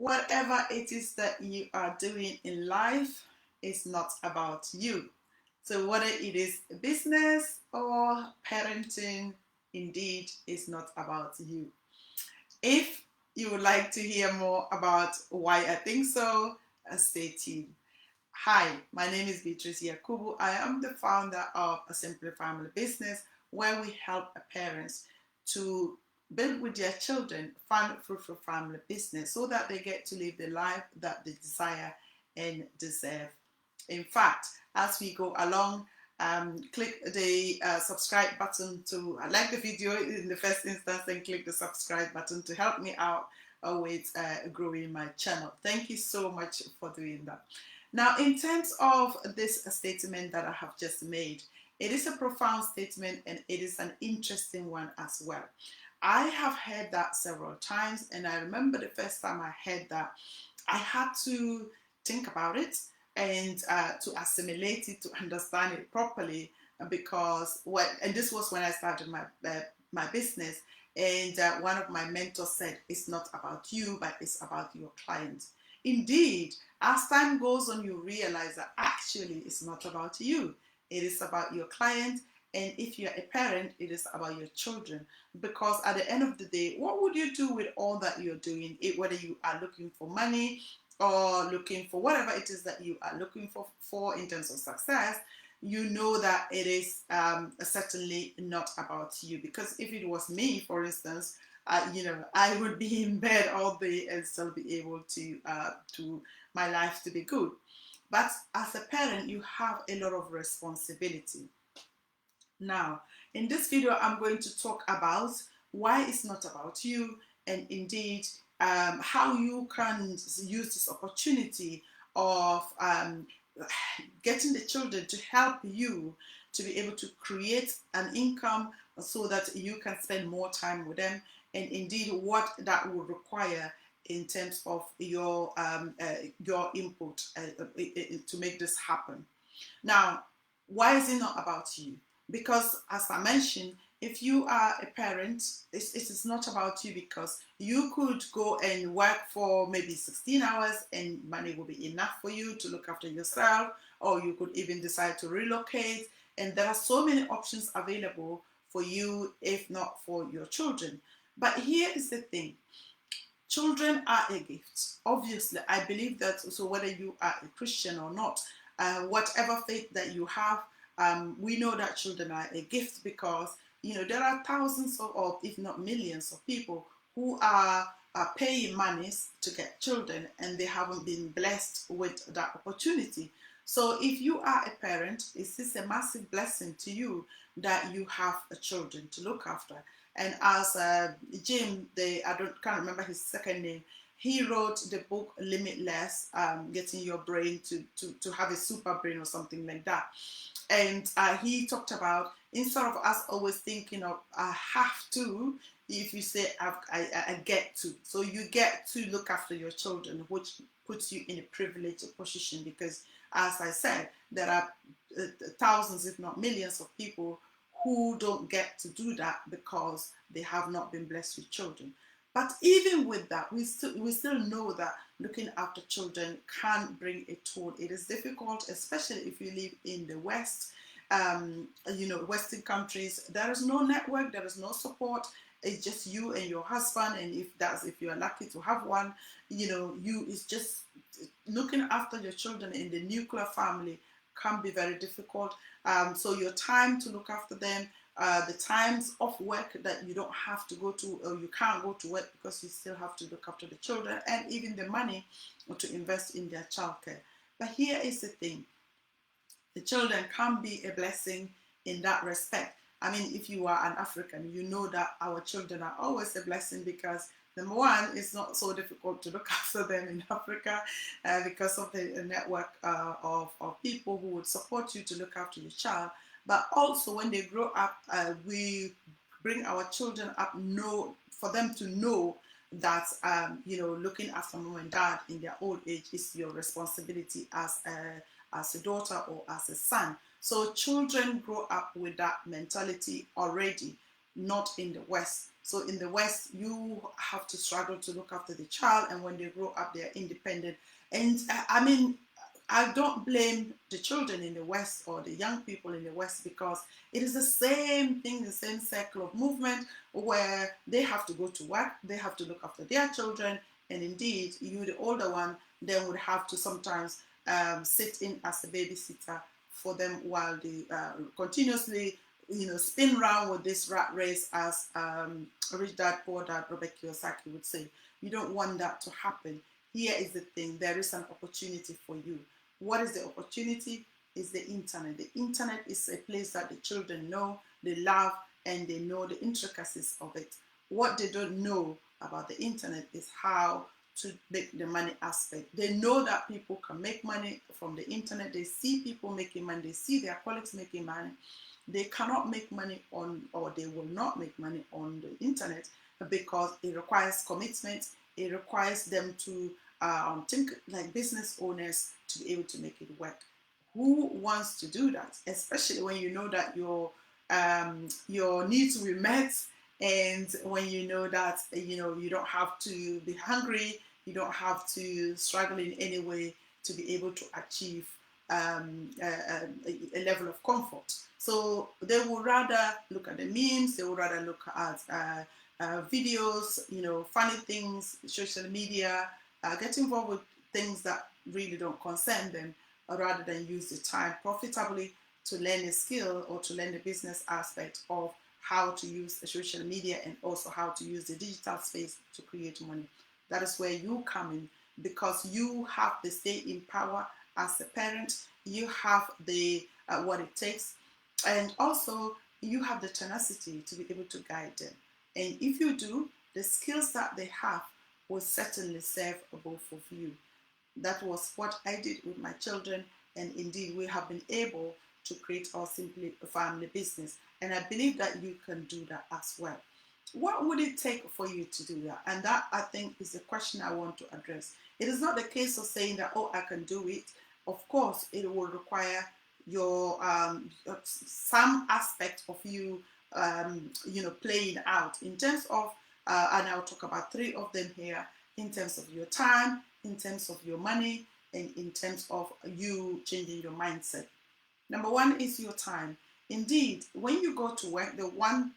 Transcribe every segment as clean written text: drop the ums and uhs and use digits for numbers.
Whatever it is that you are doing in life is not about you. So whether it is business or parenting, indeed is not about you. If you would like to hear more about why I think so, stay tuned. Hi, my name is Beatrice Yakubu. I am the founder of a Simple Family Business where we help parents to build with their children fun, fruitful family business so that they get to live the life that they desire and deserve. In fact, as we go along, click the subscribe button to like the video in the first instance, and click the subscribe button to help me out with growing my channel. Thank you so much for doing that. Now, in terms of this statement that I have just made, it is a profound statement and it is an interesting one as well. I have heard that several times, and I remember the first time I heard that, I had to think about it and to assimilate it, to understand it properly, because and this was when I started my business, and one of my mentors said, "It's not about you, but it's about your client." Indeed, as time goes on, you realize that actually it's not about you. It is about your client. And if you're a parent, it is about your children. Because at the end of the day, what would you do with all that you're doing? Whether you are looking for money or looking for whatever it is that you are looking for in terms of success, you know that it is certainly not about you. Because if it was me, for instance, I would be in bed all day and still be able to my life to be good. But as a parent, you have a lot of responsibility. Now, in this video, I'm going to talk about why it's not about you, and indeed how you can use this opportunity of getting the children to help you to be able to create an income so that you can spend more time with them, and indeed what that will require in terms of your input to make this happen. Now, why is it not about you? Because as I mentioned, if you are a parent, it is not about you, because you could go and work for maybe 16 hours and money will be enough for you to look after yourself, or you could even decide to relocate. And there are so many options available for you, if not for your children. But here is the thing. Children are a gift. Obviously, I believe that. So whether you are a Christian or not, whatever faith that you have, we know that children are a gift, because there are thousands of if not millions of people who are paying monies to get children, and they haven't been blessed with that opportunity. So if you are a parent, it is a massive blessing to you that you have children to look after. And as Jim, can't remember his second name, he wrote the book Limitless, getting your brain to have a super brain or something like that. And he talked about, instead of us always thinking of I have to, if you say I get to. So you get to look after your children, which puts you in a privileged position, because as I said, there are thousands, if not millions of people who don't get to do that because they have not been blessed with children. But even with that, we still know that looking after children can bring a toll. It is difficult, especially if you live in the West. Western countries, there is no network, there is no support. It's just you and your husband, and if you are lucky to have one, it's just looking after your children in the nuclear family can be very difficult. So your time to look after them, the times of work that you don't have to go to, or you can't go to work because you still have to look after the children, and even the money to invest in their childcare. But here is the thing. The children can be a blessing in that respect. I mean, if you are an African, you know that our children are always a blessing, because number one, it's not so difficult to look after them in Africa because of the network of people who would support you to look after your child. But also when they grow up, we bring our children up for them to know that looking after mom and dad in their old age is your responsibility as a daughter or as a son. So children grow up with that mentality already, not in the West. So in the West, you have to struggle to look after the child, and when they grow up, they're independent. And I mean, I don't blame the children in the West or the young people in the West, because it is the same thing, the same circle of movement where they have to go to work, they have to look after their children, and indeed, you, the older one, then would have to sometimes sit in as a babysitter for them while they continuously, spin around with this rat race, as Rich Dad Poor Dad Robert Kiyosaki would say. You don't want that to happen. Here is the thing: there is an opportunity for you. What is the opportunity? Is the internet. The internet is a place that the children know, they love, and they know the intricacies of it. What they don't know about the internet is how to make the money aspect. They know that people can make money from the internet. They see people making money. They see their colleagues making money. They cannot make money on, or they will not make money on the internet, because it requires commitment. It requires them to think like business owners to be able to make it work. Who wants to do that? Especially when you know that your needs will be met, and when you know that you don't have to be hungry, you don't have to struggle in any way to be able to achieve a level of comfort. So they would rather look at the memes, they would rather look at videos, funny things, social media, get involved with things that really don't concern them, rather than use the time profitably to learn a skill or to learn the business aspect of how to use the social media, and also how to use the digital space to create money. That is where you come in, because you have the say in power as a parent. You have the what it takes, and also you have the tenacity to be able to guide them. And if you do, the skills that they have will certainly serve both of you. That was what I did with my children, and indeed we have been able to create our Simply Family business. And I believe that you can do that as well. What would it take for you to do that? And that, I think, is the question I want to address. It is not the case of saying that, oh, I can do it. Of course, it will require your some aspect of you, playing out in terms of, and I'll talk about three of them here, in terms of your time, in terms of your money, and in terms of you changing your mindset. Number one is your time. Indeed, when you go to work, the one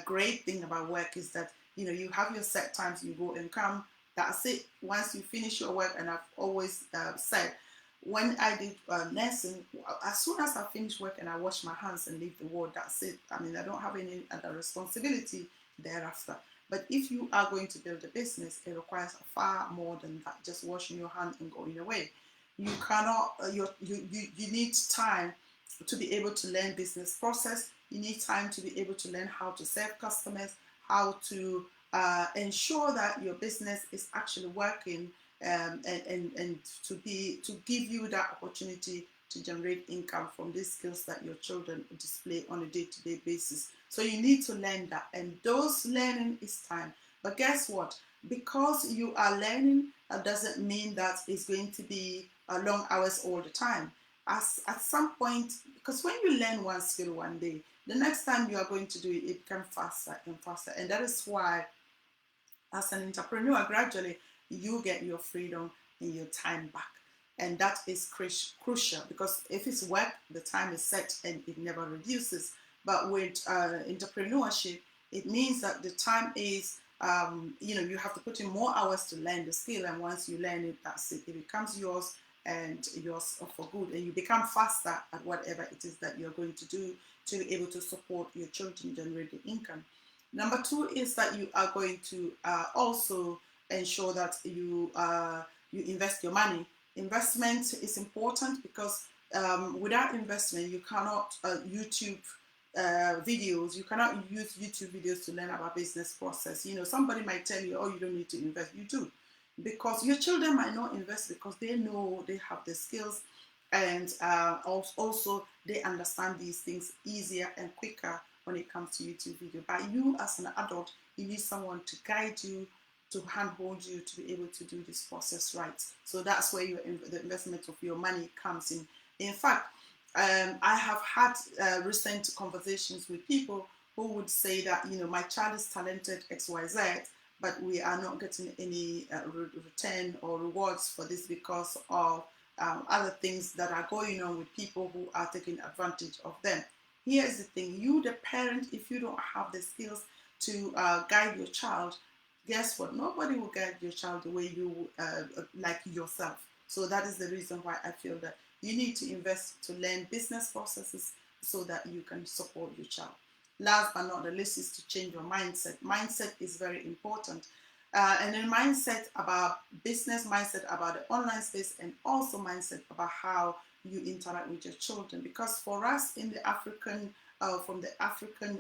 great thing about work is that you have your set times. You go and come. That's it. Once you finish your work, and I've always said, when I did nursing, as soon as I finish work and I wash my hands and leave the ward, that's it. I mean, I don't have any other responsibility thereafter. But if you are going to build a business, it requires far more than that, just washing your hands and going away. You cannot, you need time to be able to learn business process. You need time to be able to learn how to serve customers, how to ensure that your business is actually working, and to give you that opportunity to generate income from these skills that your children display on a day-to-day basis. So you need to learn that, and those learning is time. But guess what? Because you are learning, that doesn't mean that it's going to be long hours all the time. At some point, because when you learn one skill one day, the next time you are going to do it, it becomes faster and faster. And that is why, as an entrepreneur, gradually you get your freedom and your time back. And that is crucial, because if it's work, the time is set and it never reduces. But with entrepreneurship, it means that the time is, you have to put in more hours to learn the skill. And once you learn it, that's it. It becomes yours, and yours for good. And you become faster at whatever it is that you're going to do to be able to support your children, generate the income. Number two is that you are going to also ensure that you invest your money. Investment is important, because without investment, you cannot YouTube videos. You cannot use YouTube videos to learn about business process. Somebody might tell you, oh, you don't need to invest. You do, because your children might not invest, because they know they have the skills, and also they understand these things easier and quicker when it comes to YouTube video. But you, as an adult, you need someone to guide you, to handhold you, to be able to do this process right. So that's where the investment of your money comes in. In fact, I have had recent conversations with people who would say that, my child is talented XYZ, but we are not getting any return or rewards for this because of other things that are going on with people who are taking advantage of them. Here's the thing: you, the parent, if you don't have the skills to guide your child, guess what? Nobody will guide your child the way you like yourself. So that is the reason why I feel that you need to invest to learn business processes so that you can support your child. Last but not the least is to change your mindset. Mindset is very important. And then mindset about business, mindset about the online space, and also mindset about how you interact with your children. Because for us in the African, from the African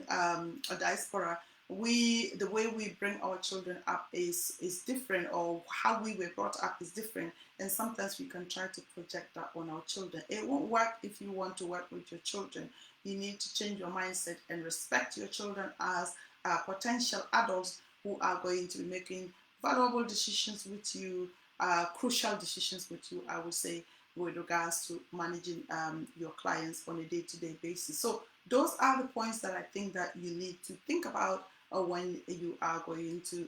diaspora, the way we bring our children up is different, or how we were brought up is different, and sometimes we can try to project that on our children. It won't work if you want to work with your children. You need to change your mindset and respect your children as potential adults who are going to be making valuable decisions with you, crucial decisions with you, I would say, with regards to managing your clients on a day-to-day basis. So those are the points that I think that you need to think about when you are going to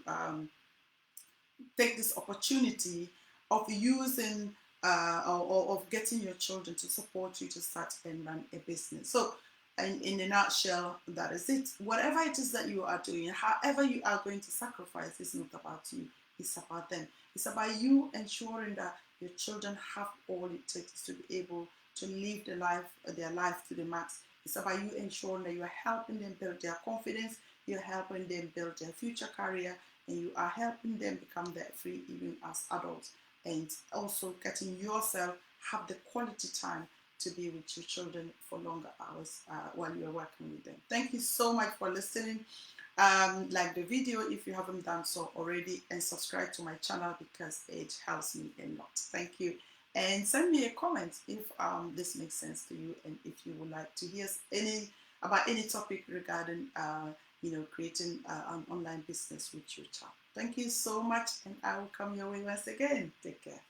take this opportunity of using or of getting your children to support you to start and run a business. So, in a nutshell, that is it. Whatever it is that you are doing, however you are going to sacrifice, it's not about you, it's about them. It's about you ensuring that your children have all it takes to be able to live their life to the max. It's about you ensuring that you are helping them build their confidence, you're helping them build their future career, and you are helping them become debt free even as adults, and also getting yourself have the quality time to be with your children for longer hours while you're working with them. Thank you so much for listening. Like the video if you haven't done so already, and subscribe to my channel because it helps me a lot. Thank you, and send me a comment if this makes sense to you, and if you would like to hear any topic regarding creating an online business with your child. Thank you so much, and I will come your way once again. Take care.